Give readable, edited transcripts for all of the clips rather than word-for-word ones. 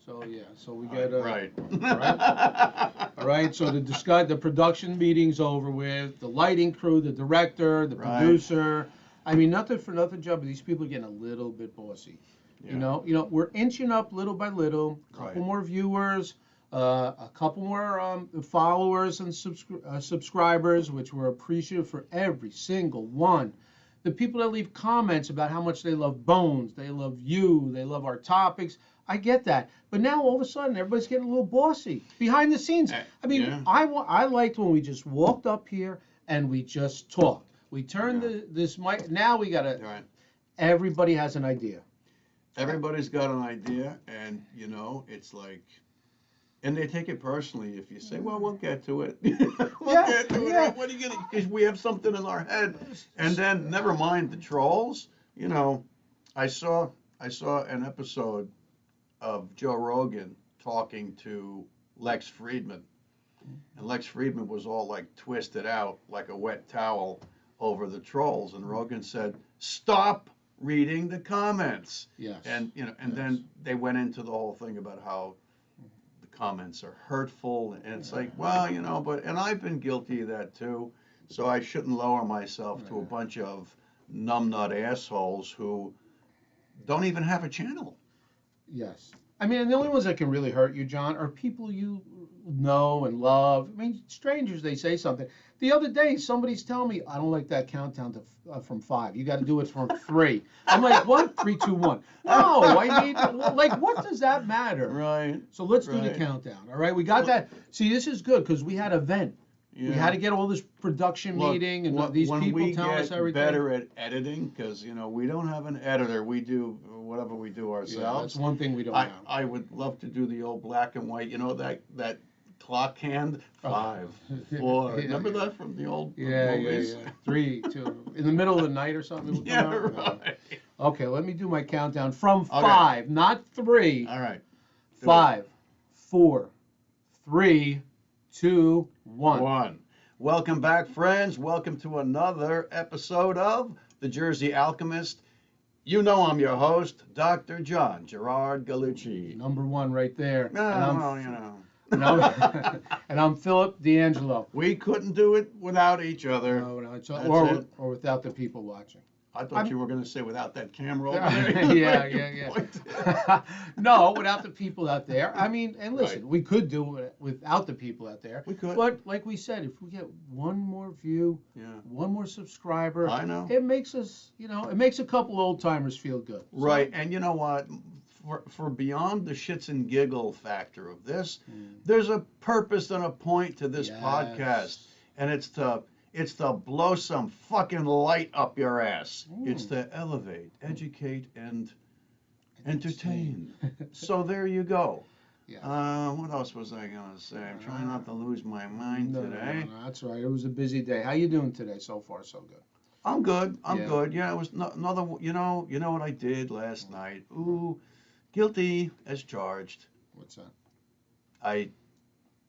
So yeah, so we get right. right. All right. So the production meeting's over with. The lighting crew, the director, the Right. producer. I mean, nothing for nothing, Joe, but these people are getting a little bit bossy. Yeah. We're inching up little by little. A couple Right. more viewers, a couple more followers and subscribers, which we're appreciative for every single one. The people that leave comments about how much they love Bones, they love you, they love our topics. I get that. But now all of a sudden everybody's getting a little bossy behind the scenes. I mean, Yeah. I liked when we just walked up here and we just talked. We turned Yeah. this mic. Now we gotta. Right. Everybody has an idea. Everybody's got an idea, and it's like, and they take it personally if you say, "Well, we'll get to it." We'll Yeah, get to it. yeah. What are you gonna? Because we have something in our head, and then never mind the trolls. I saw an episode of Joe Rogan talking to Lex Friedman, and Lex Friedman was all like twisted out like a wet towel over the trolls, and Rogan said, "Stop reading the comments." Yes. And Yes. then they went into the whole thing about how the comments are hurtful, and it's like, well, and I've been guilty of that too, so I shouldn't lower myself to a bunch of numbnut assholes who don't even have a channel. Yes. I mean, and the only ones that can really hurt you, John, are people you know and love. I mean, strangers, they say something. The other day, somebody's telling me, I don't like that countdown from 5. You got to do it from 3. I'm like, what? 3, 2, 1. No, I need, like, what does that matter? Right. So let's do the countdown, all right? We got that. See, this is good because we had a vent. Yeah. We had to get all this production meeting and these people telling us everything. When we get better at editing, because we don't have an editor, we do whatever we do ourselves. Yeah, that's one thing we don't have. I would love to do the old black and white, that clock hand, 5, 4. Remember that from the old movies? Yeah. 3, 2. In the middle of the night or something. It would come out? Right. Okay, let me do my countdown from 5, not 3. All right. 5, 4, 3, 2, 1. Welcome back, friends. Welcome to another episode of The Jersey Alchemist. You know I'm your host, Dr. John Gerard Galucci. Number 1 right there. No, And I'm Philip D'Angelo. We couldn't do it without each other. No, or without the people watching. I thought you were going to say without that camera over there. Yeah. No, without the people out there. I mean, and listen, we could do it without the people out there. We could. But like we said, if we get one more view, one more subscriber, I know. It makes us, it makes a couple old timers feel good. Right. And you know what? For beyond the shits and giggle factor of this, there's a purpose and a point to this podcast, and it's to blow some fucking light up your ass. It's to elevate, educate, and entertain. So there you go. Yeah. What else was I gonna say? I'm trying not to lose my mind today. No, that's right. It was a busy day. How you doing today? So far, so good. I'm good. I'm good. Yeah, it was another. You know what I did last night? Ooh, guilty as charged. What's that? I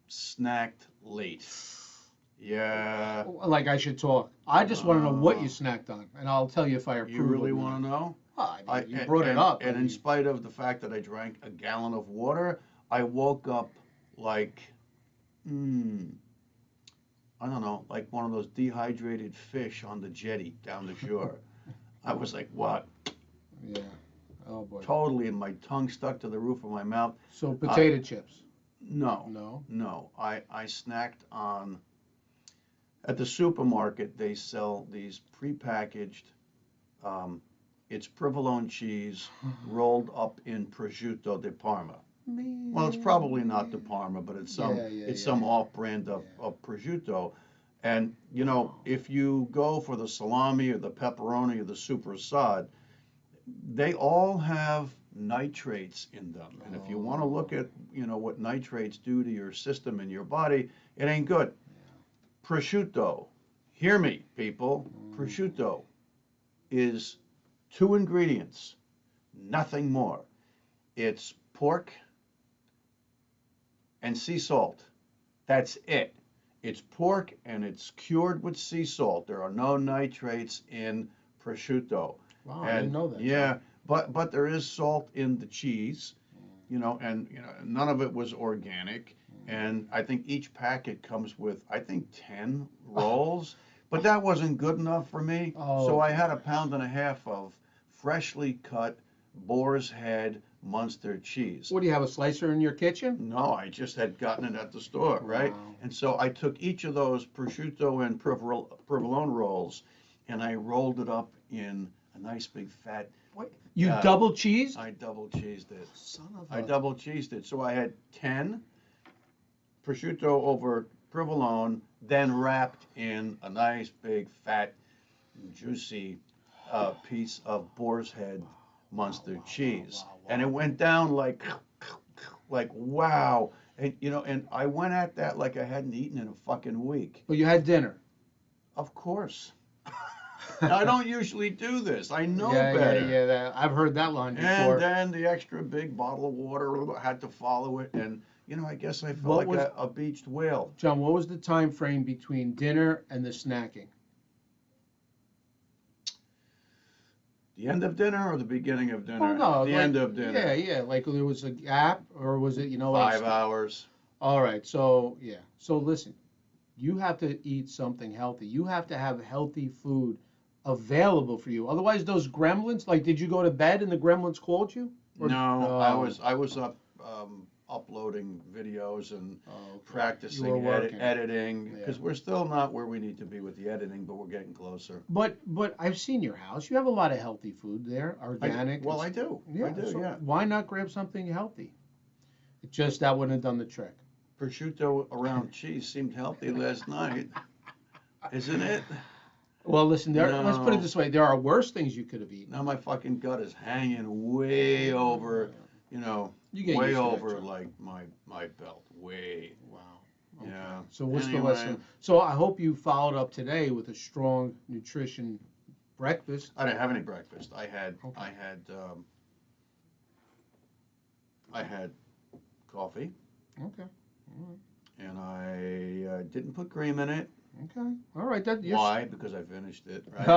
snacked late. Yeah. Like I should talk. I just want to know what you snacked on, and I'll tell you if I approve. You really want to know? I mean, you brought it up. And in spite of the fact that I drank a gallon of water, I woke up like, I don't know, like one of those dehydrated fish on the jetty down the shore. I was like, what? Yeah. Oh boy. Totally, and my tongue stuck to the roof of my mouth. So potato chips? No. I snacked on. At the supermarket, they sell these prepackaged. It's provolone cheese rolled up in prosciutto di Parma. Well, it's probably not the Parma, but it's some off-brand of prosciutto. And if you go for the salami or the pepperoni or the supersad, they all have nitrates in them. And if you want to look at what nitrates do to your system and your body, it ain't good. Prosciutto, hear me, people. Prosciutto is 2 ingredients, nothing more. It's pork and sea salt. That's it. It's pork and it's cured with sea salt. There are no nitrates in prosciutto. Wow, I didn't know that. Yeah, but there is salt in the cheese, and none of it was organic. And I think each packet comes with, I think, 10 rolls, but that wasn't good enough for me. So I had a pound and a half of freshly cut boar's head Munster cheese. What do you have, a slicer in your kitchen? No, I just had gotten it at the store, right? Wow. And so I took each of those prosciutto and provolone rolls, and I rolled it up in a nice big fat. Wait, you double cheesed? I double cheesed it. Son of I a... double cheesed it. So I had 10 prosciutto over provolone, then wrapped in a nice big fat juicy piece of boar's head Munster cheese. And it went down like wow. And and I went at that like I hadn't eaten in a fucking week. But you had dinner. Of course. I don't usually do this. I know Yeah, better. yeah. I've heard that line before. And then the extra big bottle of water, had to follow it. And, I guess I felt like a beached whale. John, what was the time frame between dinner and the snacking? The end of dinner or the beginning of dinner? Oh, no. The end of dinner. Yeah. Like there was a gap, or was it, 5 hours. All right. So, yeah. So listen, you have to eat something healthy. You have to have healthy food available for you. Otherwise, those gremlins, like, did you go to bed and the gremlins called you? Or, no, I was up uploading videos and practicing editing, because we're still not where we need to be with the editing, but we're getting closer. But I've seen your house. You have a lot of healthy food there, organic. I do. Yeah, so why not grab something healthy? It just, that wouldn't have done the trick. Prosciutto around cheese seemed healthy last night, isn't it? Well, listen, let's put it this way. There are worse things you could have eaten. Now my fucking gut is hanging way over, way over like my belt, way. Wow. Okay. Yeah. So what's the lesson? So I hope you followed up today with a strong nutrition breakfast. I didn't have any breakfast. I had coffee. Okay. All right. And I didn't put cream in it. Okay. All right. Why? Because I finished it, right?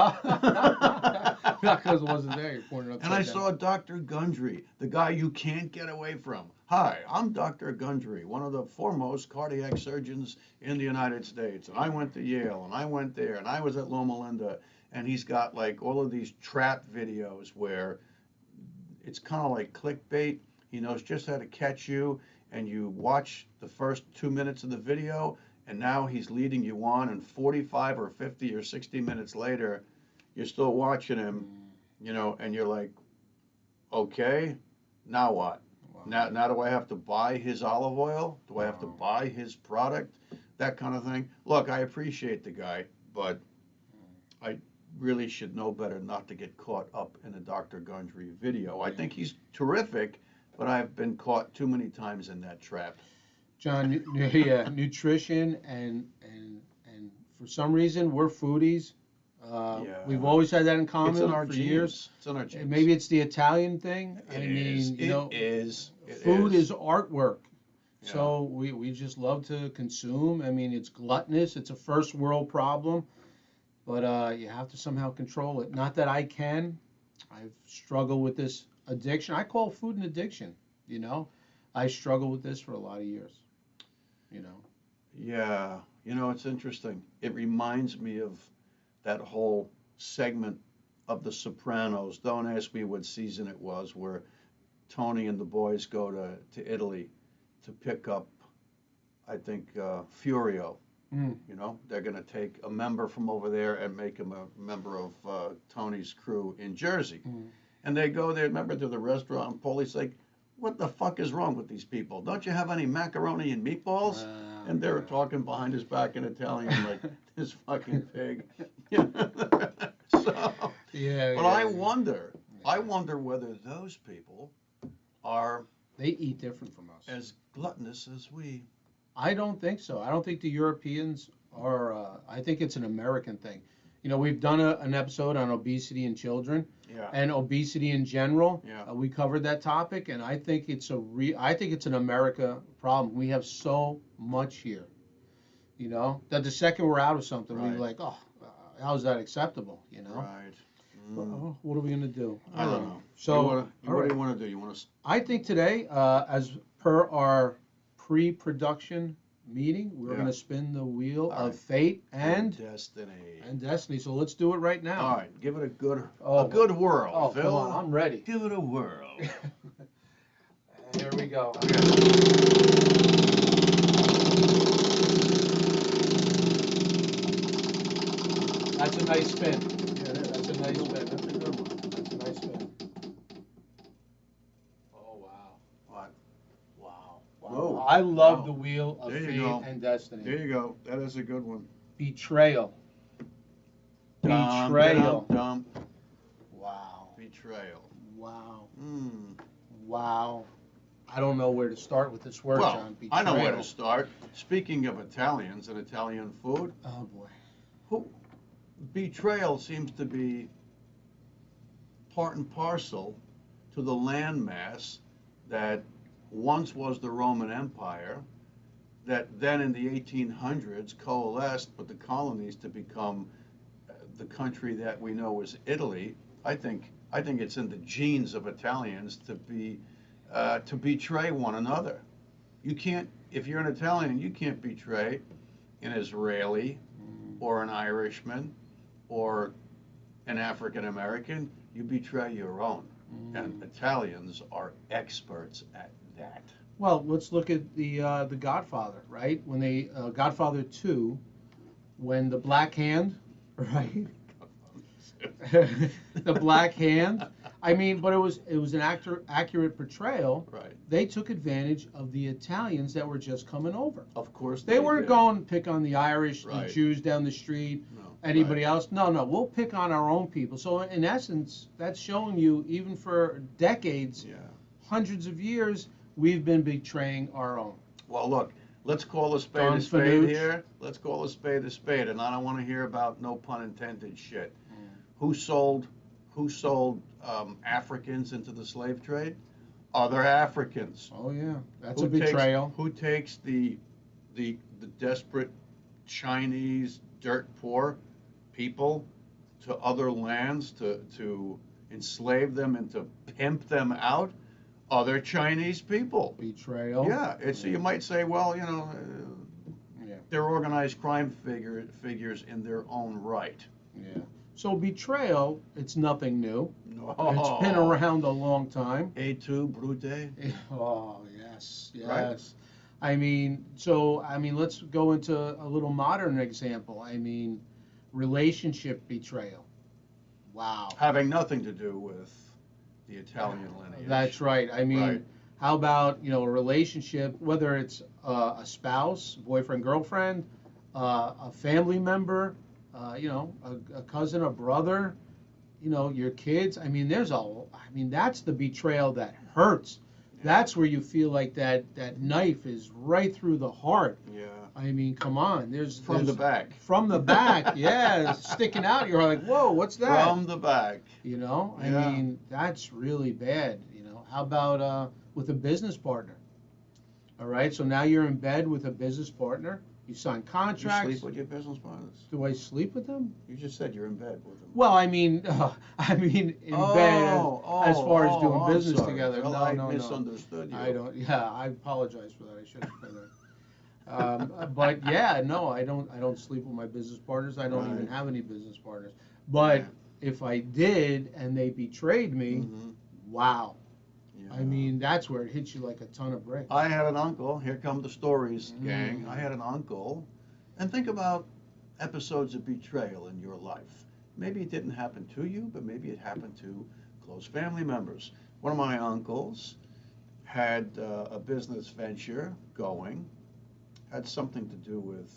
Not because it wasn't there. You pointed upside And I down. saw Dr. Gundry, the guy you can't get away from. Hi, I'm Dr. Gundry, one of the foremost cardiac surgeons in the United States. And I went to Yale, and I went there, and I was at Loma Linda. And he's got like all of these trap videos where it's kind of like clickbait. He knows just how to catch you, and you watch the first 2 minutes of the video, and now he's leading you on, and 45 or 50 or 60 minutes later, you're still watching him, and you're like, okay, now what? Wow. Now do I have to buy his olive oil? Do I have to buy his product? That kind of thing. Look, I appreciate the guy, but I really should know better not to get caught up in a Dr. Gundry video. I think he's terrific, but I've been caught too many times in that trap. John, yeah, nutrition and for some reason we're foodies. We've always had that in common it's in our for genes. years. It's in our genes. Maybe it's the Italian thing. It is. Food is artwork. Yeah. So we just love to consume. I mean, it's gluttonous. It's a first world problem, but you have to somehow control it. Not that I can. I've struggled with this addiction. I call food an addiction. I struggled with this for a lot of years. Yeah. It's interesting. It reminds me of that whole segment of The Sopranos. Don't ask me what season it was, where Tony and the boys go to Italy to pick up, I think, Furio. They're going to take a member from over there and make him a member of Tony's crew in Jersey. And they go there, remember, to the restaurant, and Paulie's like, what the fuck is wrong with these people? Don't you have any macaroni and meatballs? And they were talking behind his back in Italian, like, this fucking pig. But I wonder whether those people are... They eat different from us. As gluttonous as we. I don't think so. I don't think the Europeans are, I think it's an American thing. We've done an episode on obesity in children and obesity in general. We covered that topic, and I think it's an America problem. We have so much here, that the second we're out of something, we're like, oh, how is that acceptable? Right. What are we gonna do? I don't know. So, what do you want to do? You want to? I think today, as per our pre-production meeting, we're gonna spin the wheel of fate and destiny. So let's do it right now. All right, give it a good whirl, Oh, Phil. come on, I'm ready. Give it a whirl. Here we go. That's a nice spin. Yeah, That's a nice spin. That's a good one. That's a nice spin. Oh, wow. What? Wow. Whoa. I love Wow. the wheel of There you fate go. and destiny. There you go. That is a good one. Betrayal. Betrayal. Wow. Betrayal. Wow. Mm. Wow. I don't know where to start with this word, John. Betrayal. I know where to start. Speaking of Italians and Italian food, Oh, boy. betrayal seems to be part and parcel to the landmass that once was the Roman Empire, that then in the 1800s coalesced with the colonies to become the country that we know as Italy. I think it's in the genes of Italians to betray one another. You can't, if you're an Italian, you can't betray an Israeli or an Irishman or an African American. You betray your own. And Italians are experts at that. Well, let's look at the Godfather, right? When they Godfather 2, when the Black Hand, right? The Black Hand. I mean, but it was an accurate portrayal. Right. They took advantage of the Italians that were just coming over. Of course They weren't did. going to pick on the Irish, Right. the Jews down the street, No, anybody right. else. No, we'll pick on our own people. So in essence, that's showing you, even for decades, Yeah. hundreds of years, we've been betraying our own. Well, look, let's call a spade Don a spade Fanucci. here. Let's call a spade, and I don't want to hear about no pun intended shit. Who sold Africans into the slave trade? Other Africans. Oh yeah, that's a betrayal. Who takes the desperate Chinese dirt poor people to other lands to enslave them and to pimp them out? Other Chinese people. Betrayal. Yeah, you might say, well, they're organized crime figures in their own right. Yeah. So betrayal, it's nothing new. No. It's been around a long time. Et tu, Brute? Oh, yes. Right. I mean, let's go into a little modern example. I mean, relationship betrayal. Wow. Having nothing to do with the Italian lineage. That's right. I mean, Right. how about, a relationship, whether it's a spouse, boyfriend, girlfriend, a family member, a cousin, a brother, your kids. I mean, that's the betrayal that hurts. Yeah. That's where you feel like that knife is right through the heart. Yeah. I mean, come on. From the back. From the back, yeah, sticking out. You're like, whoa, what's that? From the back. I mean, that's really bad. How about with a business partner? All right, so now you're in bed with a business partner. You sign contracts. You sleep with your business partners? Do I sleep with them? You just said you're in bed with them. Well, in bed as far as doing business together. Well, I misunderstood you. I don't. Yeah, I apologize for that. I should have said that. But yeah, no, I don't sleep with my business partners. I don't even have any business partners. But if I did and they betrayed me, wow. Yeah. I mean, that's where it hits you like a ton of bricks. I had an uncle. Here come the stories, gang. I had an uncle. And think about episodes of betrayal in your life. Maybe it didn't happen to you, but maybe it happened to close family members. One of my uncles had a business venture going, had something to do with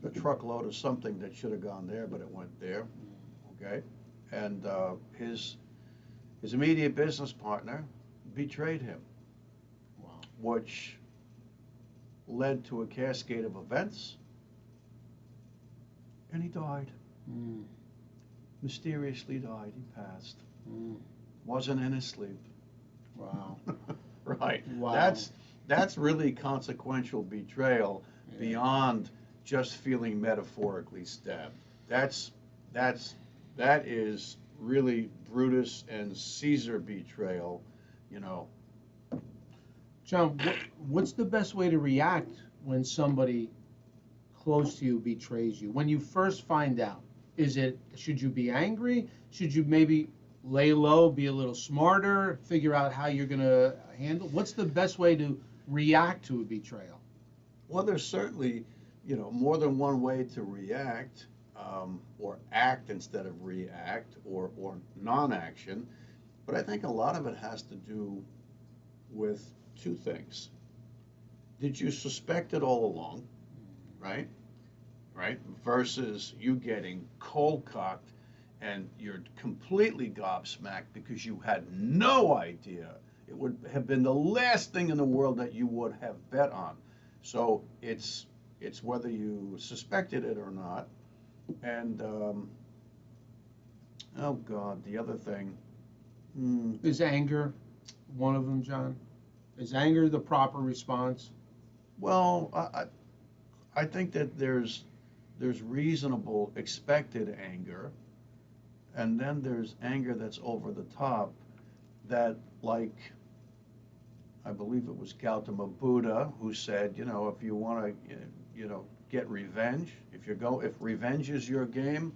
a truckload of something that should have gone there, but it went there. Okay? And his immediate business partner betrayed him, which led to a cascade of events, and he died. Mysteriously died. He passed. Wasn't in his sleep. Wow. Right. Wow. That's really consequential betrayal beyond just feeling metaphorically stabbed. That's That is really Brutus and Caesar betrayal, you know. John, what's the best way to react when somebody close to you betrays you? When you first find out, should you be angry? Should you maybe lay low, be a little smarter, figure out how you're going to handle? What's the best way to react to a betrayal? Well, there's certainly, more than one way to react, or act instead of react, or non-action. But I think a lot of it has to do with two things. Did you suspect it all along, right? Right? Versus you getting cold cocked and you're completely gobsmacked because you had no idea. It would have been the last thing in the world that you would have bet on. So it's whether you suspected it or not. And oh God, the other thing. Is anger one of them, John? Is anger the proper response? Well, I think that there's reasonable expected anger, and then there's anger that's over the top, that, like, I believe it was Gautama Buddha who said, if you want to, get revenge, if revenge is your game,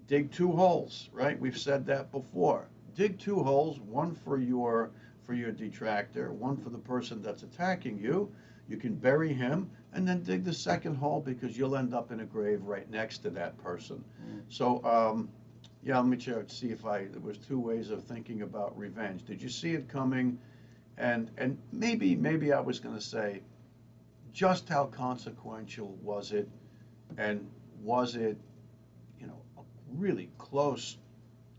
dig two holes, right? We've said that before. Dig two holes, one for your detractor, one for the person that's attacking you. You can bury him, and then dig the second hole because you'll end up in a grave right next to that person. So, yeah, let me check, see if there was two ways of thinking about revenge. Did you see it coming? And maybe I was going to say, just how consequential was it? And was it, a really close,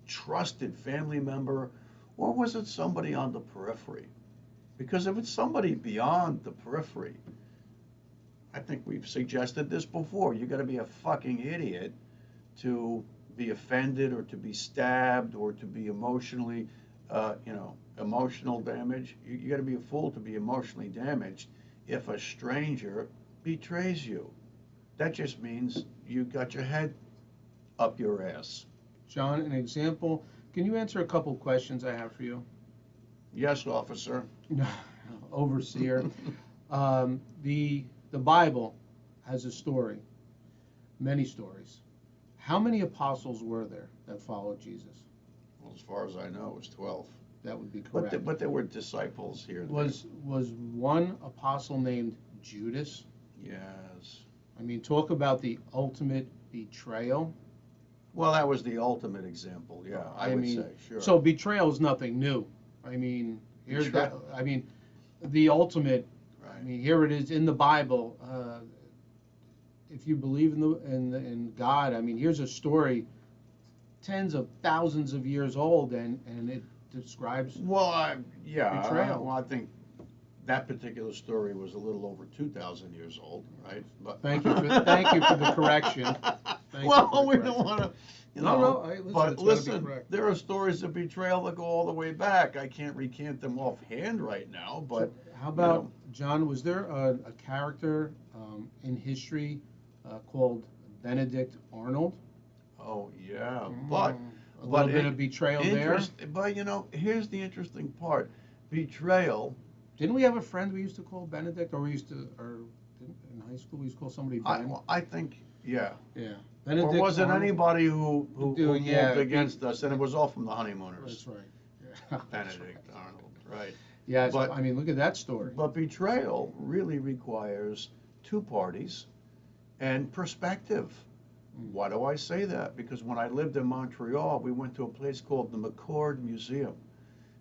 trusted family member, or was it somebody on the periphery? Because if it's somebody beyond the periphery, I think we've suggested this before, you got to be a fucking idiot to be offended or to be stabbed or to be emotionally, emotional damage. You got to be a fool to be emotionally damaged if a stranger betrays you. That just means you got your head up your ass. John, an example. Can you answer a couple questions I have for you? Yes, officer. Overseer. The Bible has a story, many stories. How many apostles were there that followed Jesus? Well, as far as I know, it was 12. That would be correct. But there were disciples here and was one apostle named Judas? there. Yes. I mean, talk about the ultimate betrayal. Well, that was the ultimate example. Yeah, I would say, sure. So betrayal is nothing new. I mean, the ultimate. Right. I mean, here it is in the Bible. If you believe in God, I mean, here's a story, tens of thousands of years old, and it describes. Well, betrayal. Well, I think that particular story was a little over 2,000 years old, right? But Thank you for the correction. We don't want to, But listen, there are stories of betrayal that go all the way back. I can't recant them offhand right now, but how about John? Was there a character in history called Benedict Arnold? Oh yeah, but a little bit of betrayal there. But here's the interesting part: betrayal. Didn't we have a friend we used to call Benedict, or in high school we used to call somebody Ben? I think, yeah. Yeah. Benedict or was it Arnold? Anybody who moved against us, and it was all from the honeymooners. That's right. Yeah. Benedict Arnold, right. Yeah, but, I mean, look at that story. But betrayal really requires two parties and perspective. Why do I say that? Because when I lived in Montreal, we went to a place called the McCord Museum.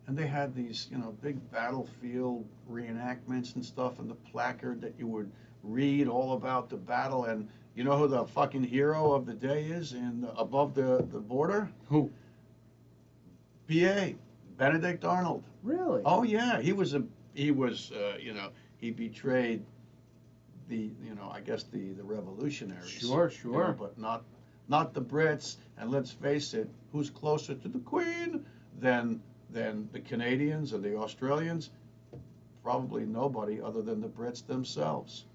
And they had these, big battlefield reenactments and stuff, and the placard that you would read all about the battle. And you know who the fucking hero of the day is above the border? Who? B.A. Benedict Arnold. Really? Oh yeah, he betrayed I guess the revolutionaries. Sure. But not the Brits. And let's face it, who's closer to the Queen than the Canadians or the Australians? Probably nobody other than the Brits themselves.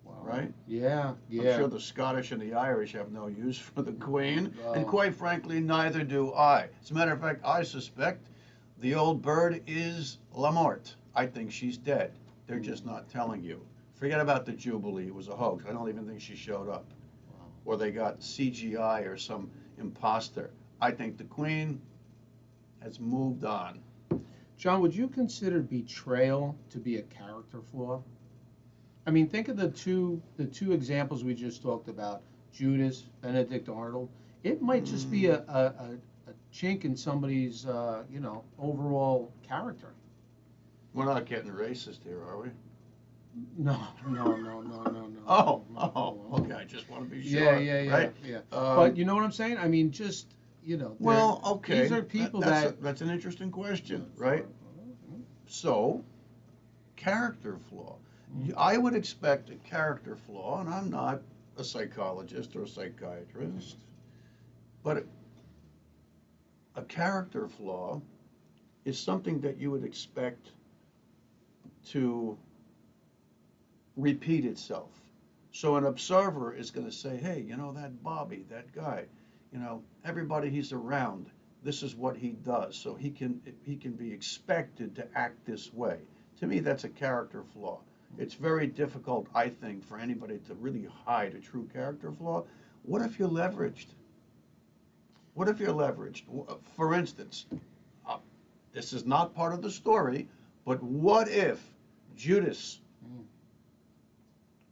Wow. right? Yeah, I'm yeah. sure the Scottish and the Irish have no use for the Queen, and Well, quite frankly, neither do I. As a matter of fact, I suspect the old bird is La Morte. I think she's dead. They're just not telling you. Forget about the Jubilee. It was a hoax. I don't even think she showed up. wow. Or they got CGI or some imposter. I think the Queen has moved on. John, would you consider betrayal to be a character flaw? I mean, think of the two examples we just talked about, Judas, Benedict Arnold. It might just be a chink in somebody's overall character. We're not getting racist here, are we? No, no, no, no, no, no. Oh, no, oh, no, okay. no. I just want to be Yeah, sure, yeah, yeah, right? yeah. But Um, you know what I'm saying? I mean, just well, okay. these are people That's an interesting question, right? So, character flaw. I would expect a character flaw, and I'm not a psychologist or a psychiatrist, but a character flaw is something that you would expect to repeat itself. So an observer is going to say, hey, that Bobby, that guy, everybody he's around, this is what he does. So he can be expected to act this way. To me, that's a character flaw. It's very difficult, I think, for anybody to really hide a true character flaw. What if you're leveraged? What if you're leveraged? For instance, uh, this is not part of the story, but what if Judas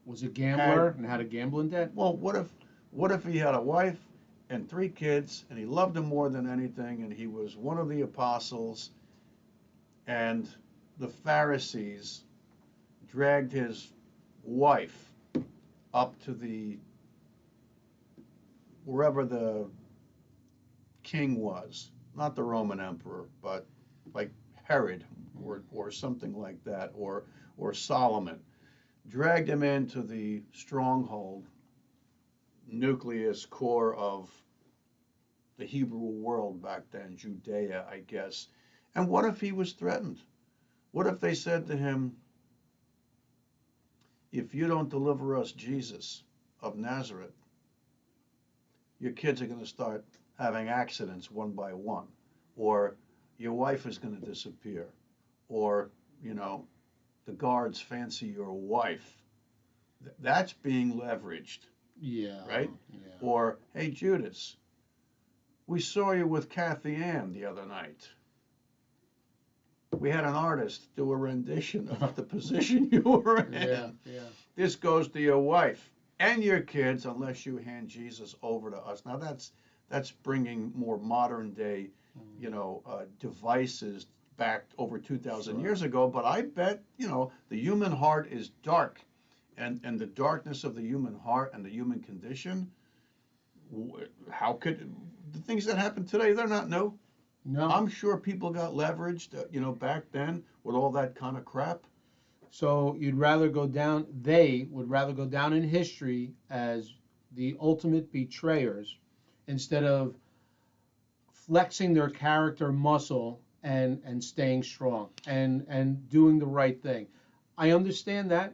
Was a had, gambler and had a gambling debt? well, what if he had a wife and 3 kids and he loved them more than anything and he was one of the apostles and the Pharisees dragged his wife up to the wherever the king was, not the Roman emperor, but like Herod or something like that, or Solomon, dragged him into the stronghold, nucleus core of the Hebrew world back then, Judea, I guess. And what if he was threatened? What if they said to him, if you don't deliver us Jesus of Nazareth, your kids are going to start having accidents one by one, or your wife is going to disappear, or, the guards fancy your wife. That's being leveraged, Yeah, right? yeah. Or, hey, Judas, we saw you with Kathy Ann the other night. We had an artist do a rendition of the position you were in. Yeah, yeah. This goes to your wife and your kids unless you hand Jesus over to us. Now that's bringing more modern day, devices back over 2,000 Sure. years ago. But I bet the human heart is dark, and the darkness of the human heart and the human condition. How could the things that happen today? They're not new. No. I'm sure people got leveraged, back then with all that kind of crap. So they would rather go down in history as the ultimate betrayers instead of flexing their character muscle and staying strong and doing the right thing. I understand that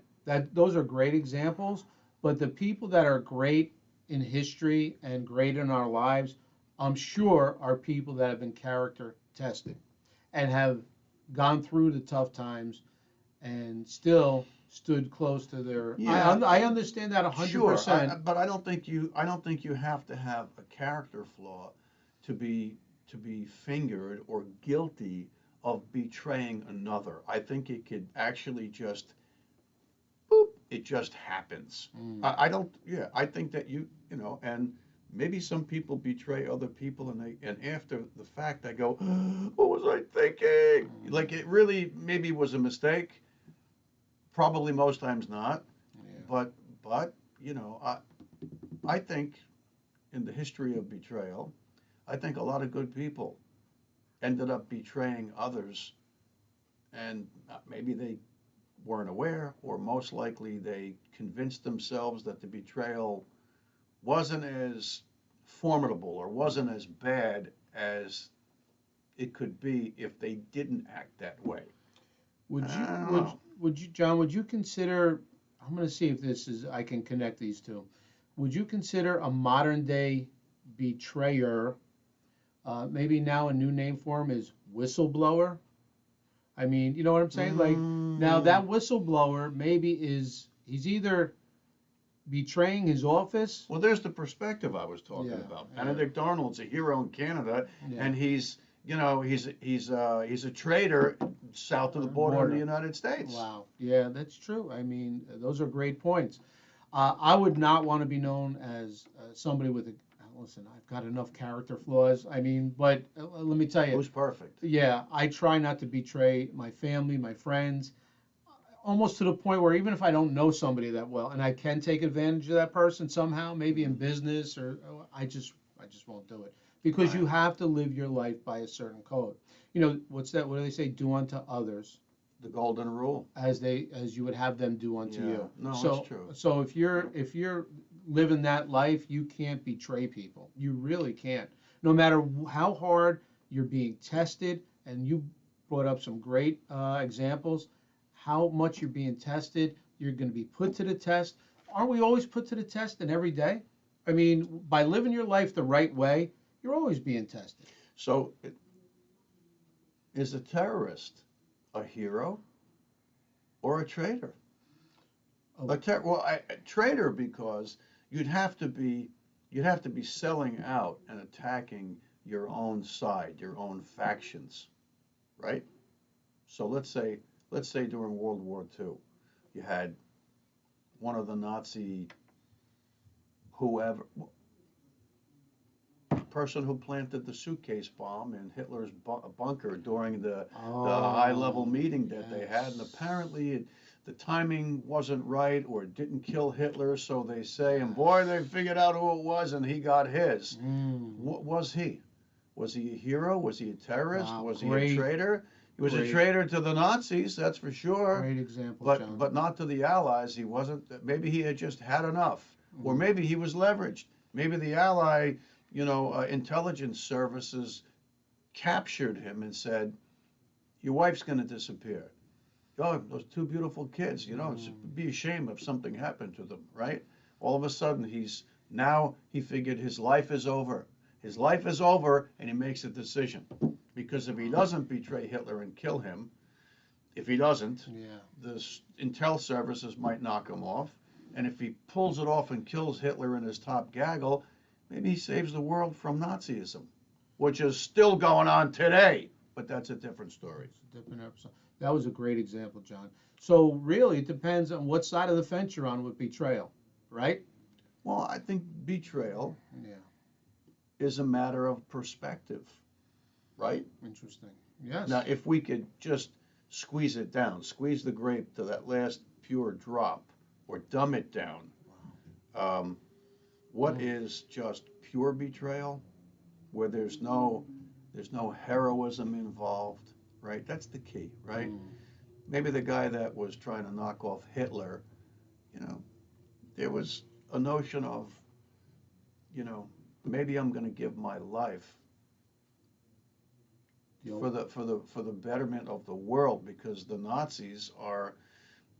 those are great examples, but the people that are great in history and great in our lives, I'm sure are people that have been character tested and have gone through the tough times and still stood close to their. Yeah, I understand that sure. 100%. But I don't think you have to have a character flaw to be fingered or guilty of betraying another. I think it could actually just boop, it just happens. Mm. I don't. Yeah, I think that and maybe some people betray other people, and after the fact they go, what was I thinking? Like it really maybe was a mistake. Probably most times not. Yeah. But I think in the history of betrayal, I think a lot of good people ended up betraying others, and maybe they weren't aware, or most likely they convinced themselves that the betrayal wasn't as formidable or wasn't as bad as it could be if they didn't act that way. Would I you don't would know. would you John? Would you consider I'm going to see if I can connect these two. Would you consider a modern day betrayer, maybe now a new name for him is whistleblower? I mean, you know what I'm saying? Like, now Mm, that whistleblower maybe he's either betraying his office. well, there's the perspective I was talking Yeah, about. yeah, Benedict Arnold's a hero in Canada, yeah. and he's a traitor south of the border of the Border. United States. Wow. Yeah, that's true. I mean, those are great points. I would not want to be known as somebody with a. Listen, I've got enough character flaws. I mean, but let me tell you, Who's perfect? yeah, I try not to betray my family, my friends, almost to the point where even if I don't know somebody that well, and I can take advantage of that person somehow, maybe in Mhm. business, or I just won't do it because Right. you have to live your life by a certain code. You know, what's that? What do they say? Do unto others The golden rule. as you would have them do unto Yeah. you. No, it's So true. so if you're living that life, you can't betray people. You really can't. No matter how hard you're being tested, and you brought up some great examples, how much you're being tested, you're going to be put to the test. Aren't we always put to the test and every day? I mean, by living your life the right way, you're always being tested. So, is a terrorist a hero or a traitor? Oh, A traitor because you'd have to be you'd have to be selling out and attacking your own side, your own factions, right? So let's say during World War II, you had one of the Nazi whoever person who planted the suitcase bomb in Hitler's bunker during the high level oh, meeting that they had, and yes. apparently the timing wasn't right or it didn't kill Hitler, so they say, and boy, Yes. they figured out who it was, and he got his. Mm. What was he? Was he a hero? Was he a terrorist? Wow, Was he a great, traitor? He was a great, traitor to the Nazis, that's for sure, great example, but John. but not to the Allies. He wasn't. Maybe he had just had enough, or Mm. maybe he was leveraged. Maybe the Ally, intelligence services captured him and said, "Your wife's going to disappear. Oh, those two beautiful kids. It'd be a shame if something happened to them, right?" All of a sudden, he figured his life is over. His life is over, and he makes a decision. Because if he doesn't betray Hitler and kill him, if he doesn't, Yeah. the intel services might knock him off. And if he pulls it off and kills Hitler in his top gaggle, maybe he saves the world from Nazism, which is still going on today. But that's a different story. It's a different episode. That was a great example, John. So really, it depends on what side of the fence you're on with betrayal, right? Well, I think betrayal Yeah. is a matter of perspective, right? Interesting. Yes. Now, if we could just squeeze it down, squeeze the grape to that last pure drop, or dumb it down, um, what Mm. is just pure betrayal, where there's no heroism involved, right? That's the key, right? Mm. Maybe the guy that was trying to knock off Hitler, you know, there was a notion of, you know, maybe I'm going to give my life Yo. for the betterment of the world, because the Nazis are,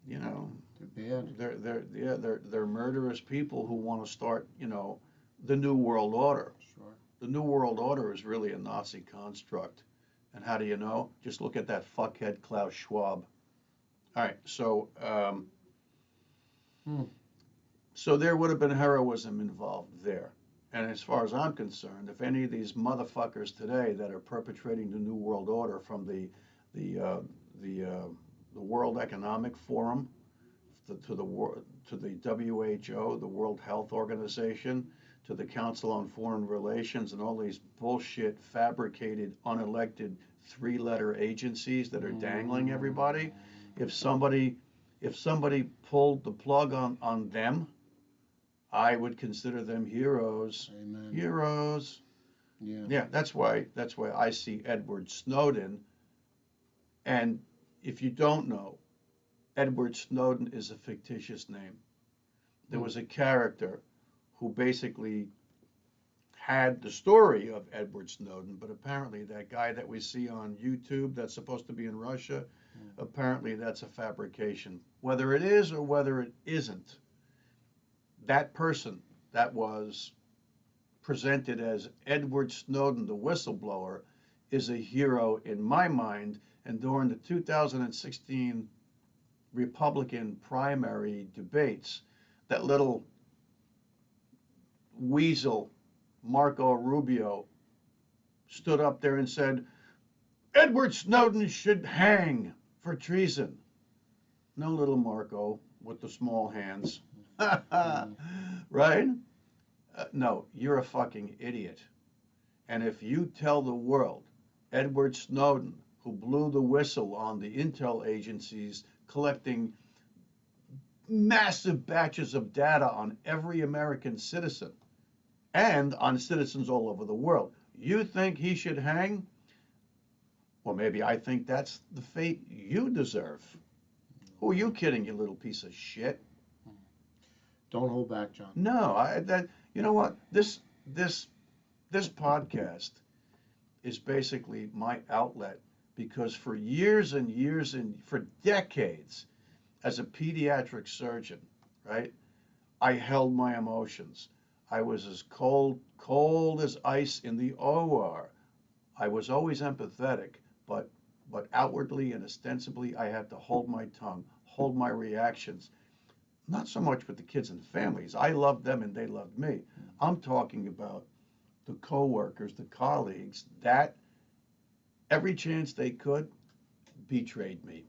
you know, They're bad. they're murderous people who want to start, the new world order. Sure. The new world order is really a Nazi construct. And how do you know? Just look at that fuckhead Klaus Schwab. All right, Mm. so there would have been heroism involved there. And as far as I'm concerned, if any of these motherfuckers today that are perpetrating the New World Order, from the uh, the World Economic Forum to the WHO, the World Health Organization, to the Council on Foreign Relations, and all these bullshit, fabricated, unelected three-letter agencies that are dangling everybody, if somebody pulled the plug on them, I would consider them heroes. Amen. Heroes. Yeah. Yeah, that's why I see Edward Snowden. And if you don't know, Edward Snowden is a fictitious name. There Mm. was a character who basically had the story of Edward Snowden, but apparently that guy that we see on YouTube that's supposed to be in Russia, Apparently that's a fabrication. Whether it is or whether it isn't, that person that was presented as Edward Snowden, the whistleblower, is a hero in my mind. And during the 2016 Republican primary debates, that little weasel, Marco Rubio, stood up there and said, Edward Snowden should hang for treason. No, little Marco with the small hands. Right? No, you're a fucking idiot. And if you tell the world Edward Snowden, who blew the whistle on the intel agencies collecting massive batches of data on every American citizen and on citizens all over the world, you think he should hang? Well, maybe I think that's the fate you deserve. Who are you kidding, you little piece of shit? Don't hold back, John. No, you know what? This podcast is basically my outlet, because for years and years and for decades, as a pediatric surgeon, right, I held my emotions. I was as cold as ice in the OR. I was always empathetic, but outwardly and ostensibly, I had to hold my tongue, hold my reactions. Not so much with the kids and families. I loved them and they loved me. I'm talking about the coworkers, the colleagues that every chance they could betrayed me.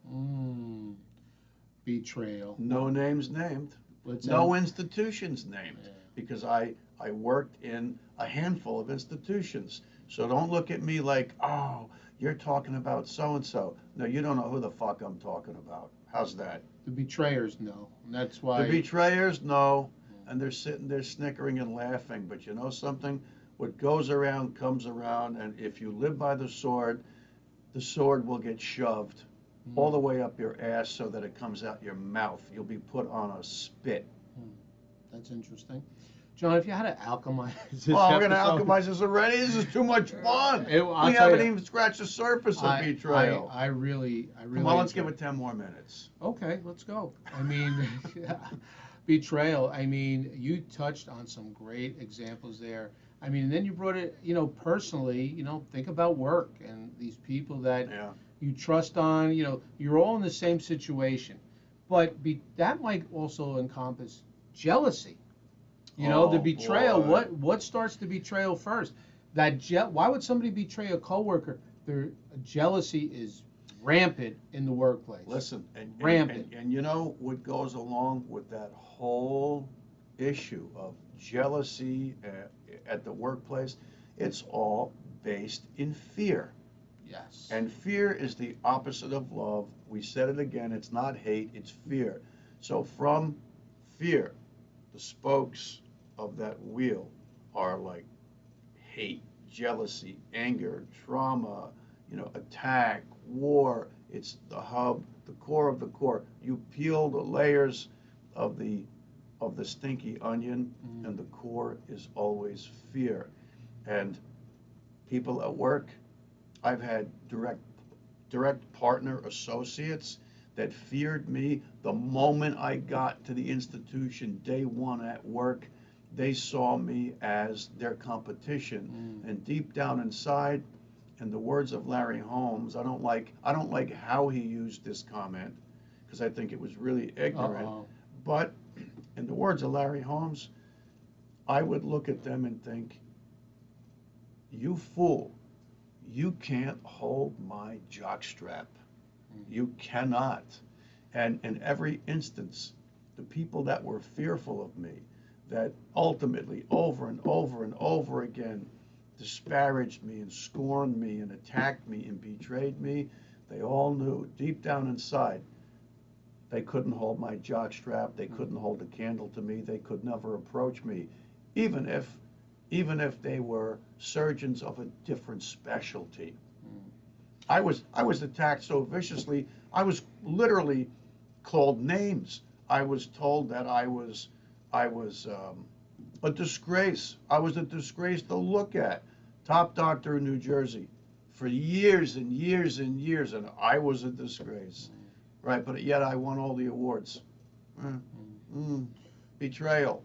Betrayal. No names named. No institutions named. Yeah. Because I worked in a handful of institutions. So don't look at me like, oh, you're talking about so-and-so. No, you don't know who the fuck I'm talking about. How's that? The betrayers know. And that's why. The betrayers know, and they're sitting there snickering and laughing. But you know something? What goes around comes around, and if you live by the sword will get shoved all the way up your ass so that it comes out your mouth. You'll be put on a spit. That's interesting. John, if you had to alchemize this we're going to alchemize this already. This is too much fun. We haven't even scratched the surface of betrayal. I really. Come on, let's give it 10 more minutes. Okay, let's go. I mean, betrayal. I mean, you touched on some great examples there. I mean, and then you brought it, personally, think about work and these people that you trust on, you're all in the same situation. But that might also encompass jealousy. The betrayal, boy. What starts the betrayal first? Why would somebody betray a coworker? Their jealousy is rampant in the workplace. Listen, rampant. And you know what goes along with that whole issue of jealousy at the workplace? It's all based in fear. Yes. And fear is the opposite of love. We said it again, it's not hate, it's fear. So from fear, the spokes of that wheel are like hate, jealousy, anger, trauma, attack, war. It's the hub, the core of the core. You peel the layers of the stinky onion, and the core is always fear. And people at work, I've had direct partner associates that feared me the moment I got to the institution, day one at work. They saw me as their competition, and deep down inside, in the words of Larry Holmes, I don't like how he used this comment, because I think it was really ignorant. But in the words of Larry Holmes, I would look at them and think, you fool, you can't hold my jockstrap. You cannot. And in every instance, the people that were fearful of me, that ultimately over and over and over again disparaged me and scorned me and attacked me and betrayed me, they all knew deep down inside they couldn't hold my jockstrap, they couldn't hold a candle to me, they could never approach me, even if they were surgeons of a different specialty. I was attacked so viciously, I was literally called names. I was told that I was a disgrace. I was a disgrace to look at. Top doctor in New Jersey for years and years and years, and I was a disgrace, right? But yet I won all the awards. Betrayal.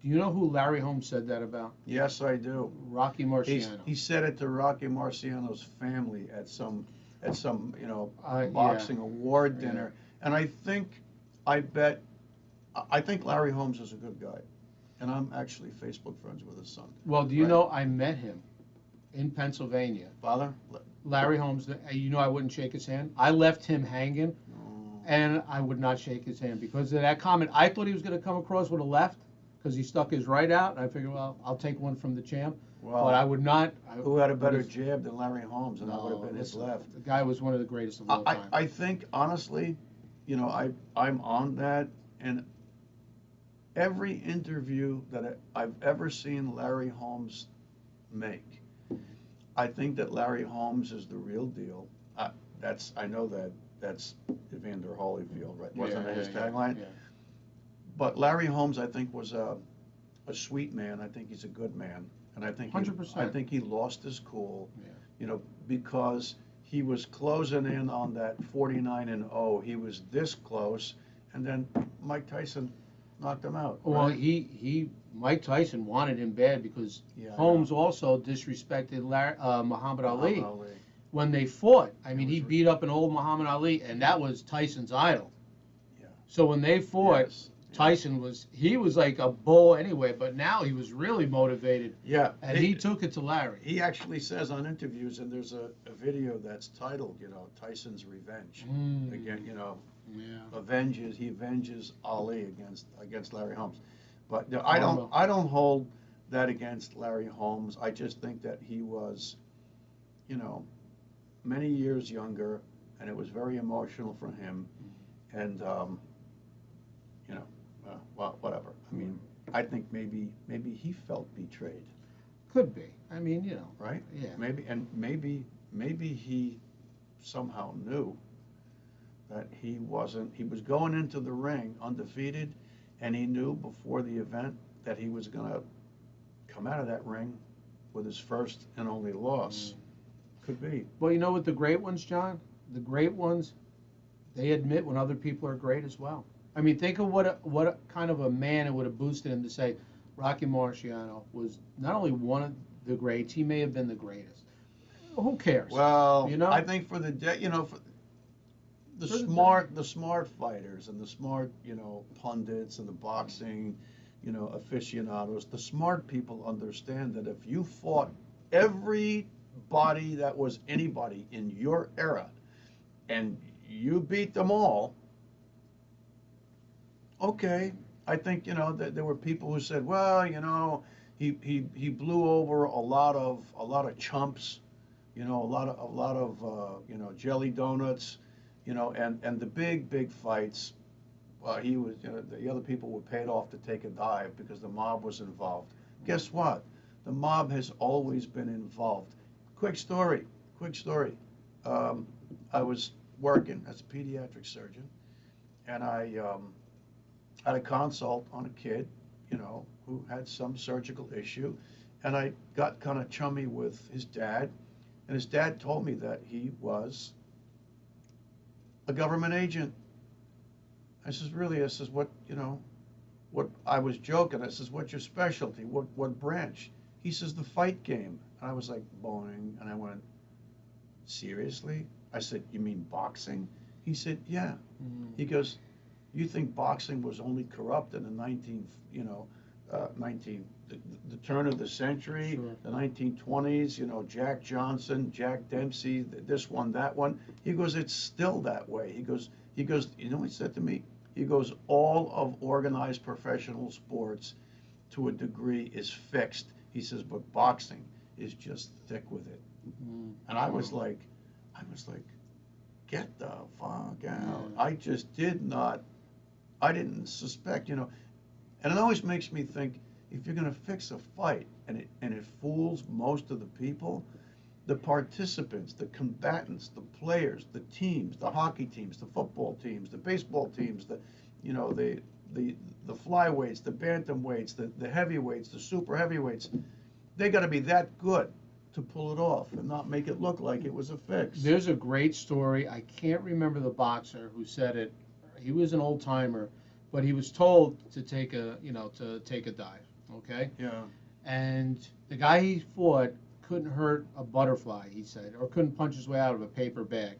Do you know who Larry Holmes said that about? Yes, I do. Rocky Marciano. He said it to Rocky Marciano's family at some Yeah. boxing award dinner, and I think Larry Holmes is a good guy, and I'm actually Facebook friends with his son. Well, do you Right. know I met him in Pennsylvania? Father? Larry Holmes. You know I wouldn't shake his hand. I left him hanging, and I would not shake his hand because of that comment. I thought he was going to come across with a left because he stuck his right out. And I figured, well, I'll take one from the champ. Well, But I would not. Who had a better jab than Larry Holmes, and that would have been his listen, left. The guy was one of the greatest of all time. I think, honestly, I'm on that, and every interview that I've ever seen Larry Holmes make, I think that Larry Holmes is the real deal. I know that's Evander Holyfield, right? Wasn't that his tagline? Yeah. But Larry Holmes, I think, was a sweet man. I think he's a good man, and I think 100%. I think he lost his cool, Yeah. because he was closing in on that 49-0. He was this close, and then Mike Tyson knocked him out. Well, right? Mike Tyson wanted him bad because Holmes also disrespected Muhammad Ali. When they fought. I mean, he beat up an old Muhammad Ali, and that was Tyson's idol. Yeah. So when they fought, Yes. Tyson was like a bull anyway, but now he was really motivated. Yeah. And he took it to Larry. He actually says on interviews, and there's a video that's titled, Tyson's Revenge. Again, he avenges Ali against Larry Holmes. But I don't hold that against Larry Holmes. I just think that he was, many years younger, and it was very emotional for him. And well, whatever. I mean, I think maybe he felt betrayed. Could be. I mean, Right? Yeah. Maybe he somehow knew that he was going into the ring undefeated, and he knew before the event that he was going to come out of that ring with his first and only loss. Could be. Well, you know what the great ones, John? The great ones, they admit when other people are great as well. I mean, think of what kind of a man it would have boosted him to say Rocky Marciano was not only one of the greats, he may have been the greatest. Who cares? Well, I think for the smart fighters and the smart, pundits and the boxing, aficionados, the smart people understand that if you fought everybody that was anybody in your era and you beat them all, okay. I think that there were people who said, well, he blew over a lot of chumps, a lot of jelly donuts, and the big fights. He was, the other people were paid off to take a dive because the mob was involved. Guess what? The mob has always been involved. Quick story. I was working as a pediatric surgeon, and I had a consult on a kid, who had some surgical issue, and I got kind of chummy with his dad, and his dad told me that he was a government agent. I says, really? I says, what I was joking. I says, what's your specialty? What branch? He says, the fight game. And I was like, boing, and I went, seriously? I said, you mean boxing? He said, yeah. He goes, you think boxing was only corrupt in the turn of the century, Sure. the 1920s, Jack Johnson, Jack Dempsey, this one, that one. He goes, it's still that way. He goes, what he said to me? He goes, all of organized professional sports to a degree is fixed. He says, but boxing is just thick with it. And I was like, get the fuck out. I just I didn't suspect, and it always makes me think, if you're going to fix a fight and it fools most of the people, the participants, the combatants, the players, the teams, the hockey teams, the football teams, the baseball teams, the flyweights, the bantamweights, the heavyweights, the super heavyweights, they got to be that good to pull it off and not make it look like it was a fix. There's a great story. I can't remember the boxer who said it. He was an old timer, but he was told to take a dive. Okay, Yeah. and the guy he fought couldn't hurt a butterfly. He said, or couldn't punch his way out of a paper bag.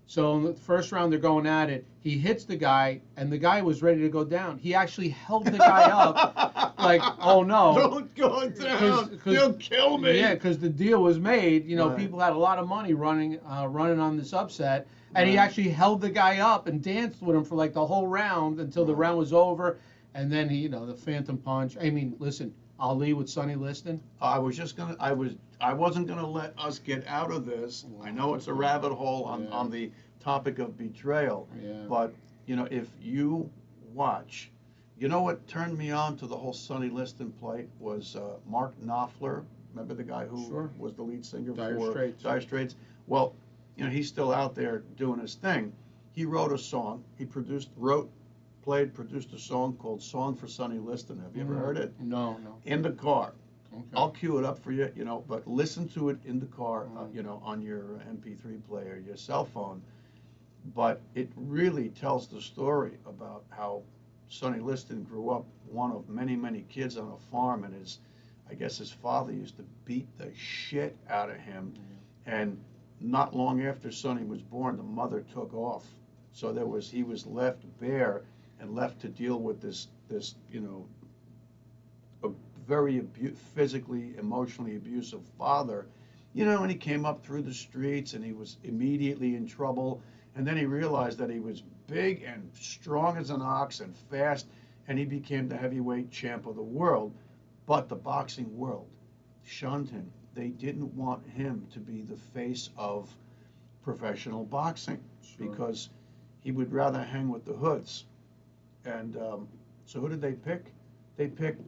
So in the first round, they're going at it. He hits the guy, and the guy was ready to go down. He actually held the guy up, like, oh no, Don't go down. You'll kill me. yeah, because the deal was made. Right. People had a lot of money running on this upset, and he Right. actually held the guy up and danced with him for like the whole round until the Right. round was over, and then he, the phantom punch. I mean, listen, Ali with Sonny Liston. I wasn't gonna let us get out of this. I know it's a rabbit hole on the topic of betrayal, Yeah. but if you watch, what turned me on to the whole Sonny Liston plight was Mark Knopfler. Remember the guy who Sure. was the lead singer Dire for Straits. Dire Straits? Well, he's still out there doing his thing. He wrote a song. He produced a song called "Song for Sonny Liston." Have you ever heard it? No. In the car. Okay. I'll cue it up for you, but listen to it in the car, on your MP3 player, your cell phone. But it really tells the story about how Sonny Liston grew up one of many, many kids on a farm, and I guess his father used to beat the shit out of him. And not long after Sonny was born, the mother took off. So he was left bare and left to deal with this a very physically, emotionally abusive father, and he came up through the streets and he was immediately in trouble. And then he realized that he was big and strong as an ox and fast, and he became the heavyweight champ of the world. But the boxing world shunned him. They didn't want him to be the face of professional boxing. Sure. Because he would rather hang with the hoods. And so who did they pick? They picked,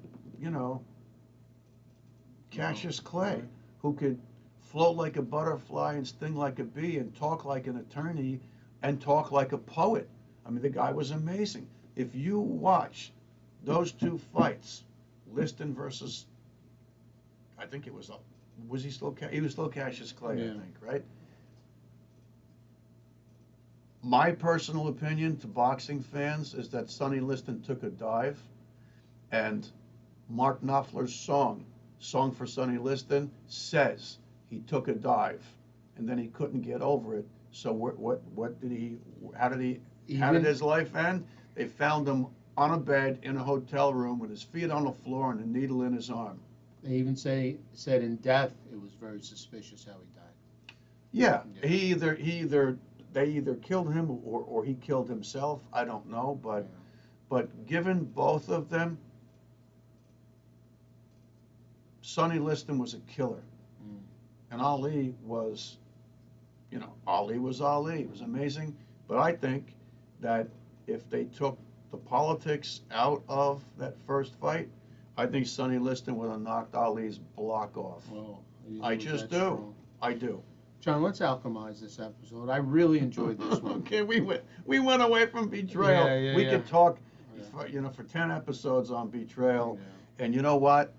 Cassius Clay, right, who could float like a butterfly and sting like a bee and talk like an attorney and talk like a poet. I mean, the guy was amazing. If you watch those two fights, Liston versus, I think it was he was still Cassius Clay, yeah. I think, right? My personal opinion to boxing fans is that Sonny Liston took a dive, and Mark Knopfler's Song for Sonny Liston, says he took a dive, and then he couldn't get over it. So how did his life end? They found him on a bed in a hotel room with his feet on the floor and a needle in his arm. They even said in death it was very suspicious how he died. Yeah. They either killed him or he killed himself. I don't know, but given both of them, Sonny Liston was a killer, and Ali was Ali. It was amazing. But I think that if they took the politics out of that first fight, I think Sonny Liston would have knocked Ali's block off. Well, I just do. Strong. I do. John, let's alchemize this episode. I really enjoyed this one. Okay, we went away from Betrayal. We could talk, for 10 episodes on Betrayal. Yeah. And you know what?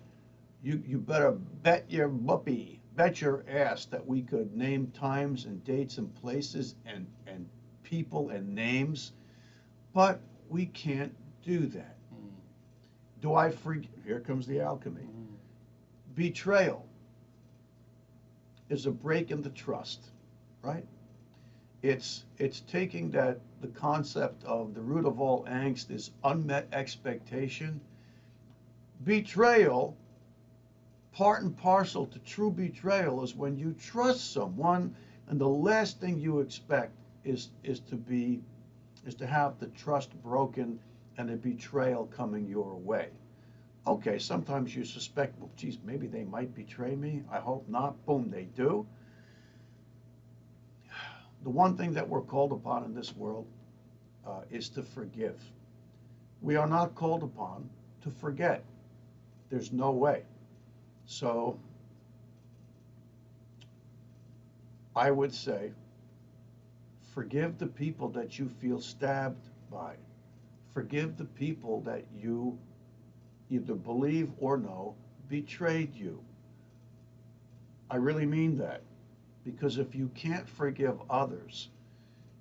You better bet your ass that we could name times and dates and places and people and names, but we can't do that. Do I forget? Here comes the alchemy. Betrayal is a break in the trust, right? It's taking the concept of the root of all angst is unmet expectation. Betrayal, part and parcel to true betrayal, is when you trust someone and the last thing you expect is to have the trust broken and a betrayal coming your way. Okay, sometimes you suspect, well, geez, maybe they might betray me. I hope not. Boom, they do. The one thing that we're called upon in this world is to forgive. We are not called upon to forget. There's no way. So I would say, forgive the people that you feel stabbed by. Forgive the people that you either believe or know betrayed you. I really mean that. Because if you can't forgive others,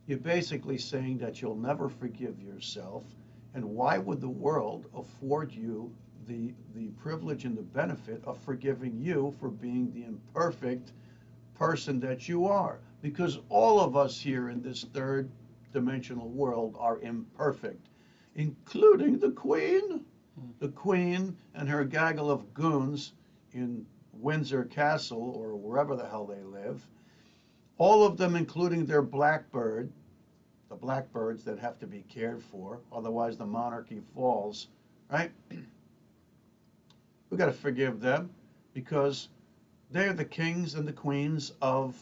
you're basically saying that you'll never forgive yourself. And why would the world afford you the privilege and the benefit of forgiving you for being the imperfect person that you are? Because all of us here in this third dimensional world are imperfect, including the Queen. The Queen and her gaggle of goons in Windsor Castle or wherever the hell they live, all of them, including their blackbird, the blackbirds that have to be cared for, otherwise the monarchy falls, right? We got to forgive them because they're the kings and the queens of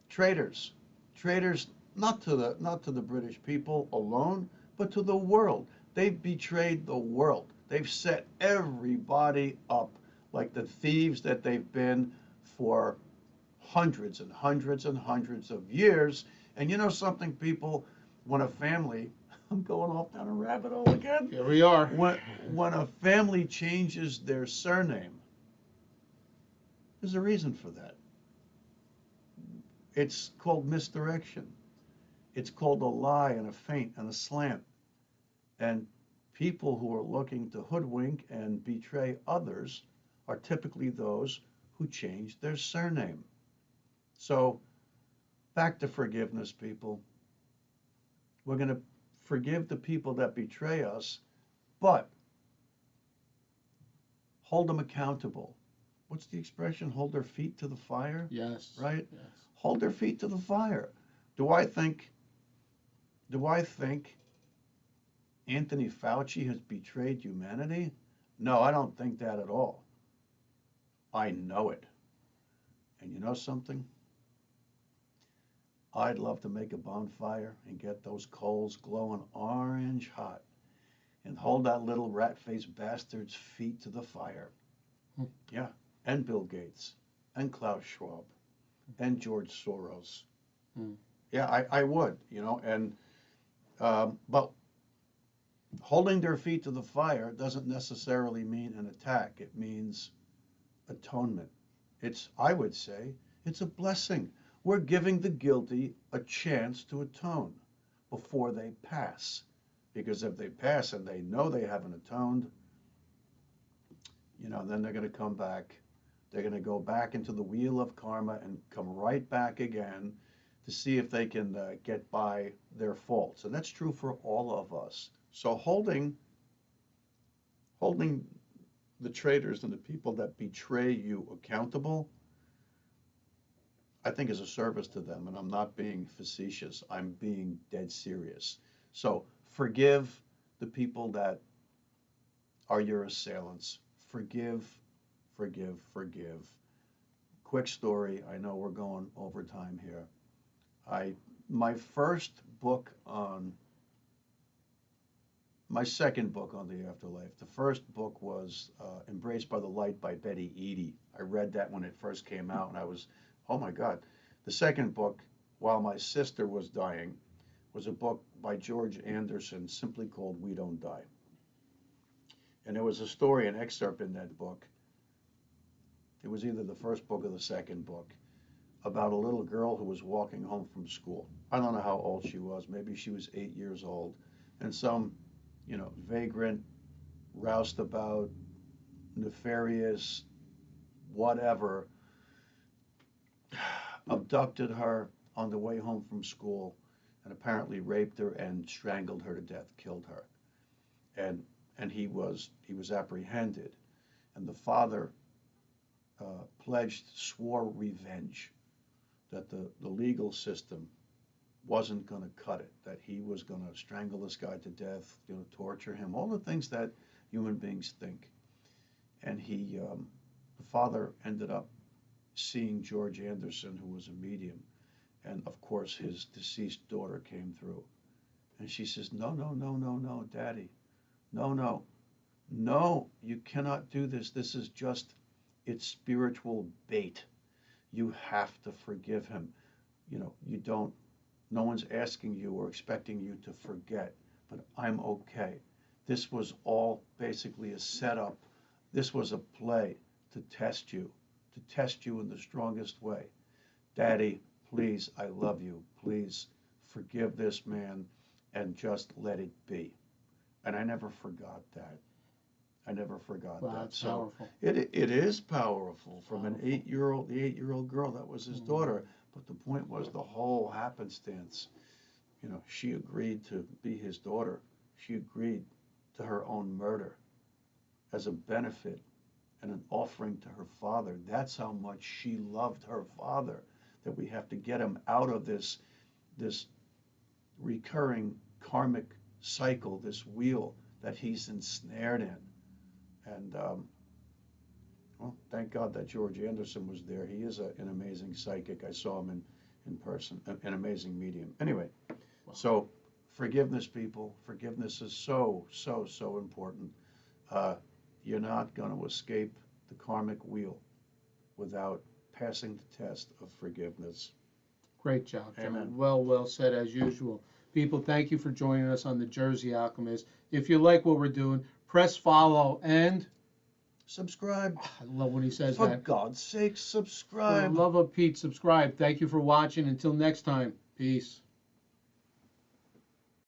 traitors. Traitors not to the British people alone, but to the world. They've betrayed the world. They've set everybody up like the thieves that they've been for hundreds and hundreds and hundreds of years. And you know something, people, when a family, I'm going off down a rabbit hole again. Here we are. When a family changes their surname, there's a reason for that. It's called misdirection. It's called a lie and a feint and a slant. And people who are looking to hoodwink and betray others are typically those who change their surname. So back to forgiveness, people. We're going to forgive the people that betray us, but hold them accountable. What's the expression? Hold their feet to the fire? Yes. Right? Yes. Hold their feet to the fire. Do I think Anthony Fauci has betrayed humanity? No, I don't think that at all. I know it. And you know something? I'd love to make a bonfire and get those coals glowing orange hot and hold that little rat-faced bastard's feet to the fire. Yeah, and Bill Gates and Klaus Schwab and George Soros. Yeah, I would, you know, and but holding their feet to the fire doesn't necessarily mean an attack. It means atonement. I would say, it's a blessing. We're giving the guilty a chance to atone before they pass. Because if they pass and they know they haven't atoned, you know, then they're going to come back. They're going to go back into the wheel of karma and come right back again to see if they can get by their faults. And that's true for all of us. So holding the traitors and the people that betray you accountable, I think is a service to them. And I'm not being facetious. I'm being dead serious. So forgive the people that are your assailants. Forgive, forgive, forgive. Quick story. I know we're going over time here. My second book on the afterlife. The first book was Embraced by the Light by Betty Eadie. I read that when it first came out, and I was, oh my God. The second book, While My Sister Was Dying, was a book by George Anderson simply called We Don't Die. And there was a story, an excerpt in that book. It was either the first book or the second book, about a little girl who was walking home from school. I don't know how old she was. Maybe she was 8 years old. And some, you know, vagrant, roustabout, nefarious, whatever, abducted her on the way home from school and apparently raped her and strangled her to death, killed her. And he was apprehended. And the father swore revenge, that the legal system wasn't going to cut it, that he was going to strangle this guy to death, you know, torture him, all the things that human beings think. And the father ended up seeing George Anderson, who was a medium, and of course his deceased daughter came through. And she says, no, no, no, no, no, Daddy, no, no, no, you cannot do this. This is just, it's spiritual bait. You have to forgive him. You know, you don't, no one's asking you or expecting you to forget, but I'm okay. This was all basically a setup. This was a play to test you, to test you in the strongest way. Daddy, please, I love you. Please forgive this man and just let it be. And I never forgot that. I never forgot Wow, that. that's So powerful. it is powerful from an 8-year-old, the 8-year-old girl, that was his daughter. But the point was the whole happenstance. You know, she agreed to be his daughter. She agreed to her own murder as a benefit and an offering to her father. That's how much she loved her father, that we have to get him out of this recurring karmic cycle, this wheel that he's ensnared in. And well, thank God that George Anderson was there. He is an amazing psychic. I saw him in person, an amazing medium. Anyway, so forgiveness, people. Forgiveness is so, so, so important. You're not going to escape the karmic wheel without passing the test of forgiveness. Great job, John. Amen. Well said as usual. People, thank you for joining us on the Jersey Alchemist. If you like what we're doing, press follow and Subscribe. I love when he says For that. God's sake, For the subscribe. love of Pete, subscribe. Thank you for watching. Until next time, peace.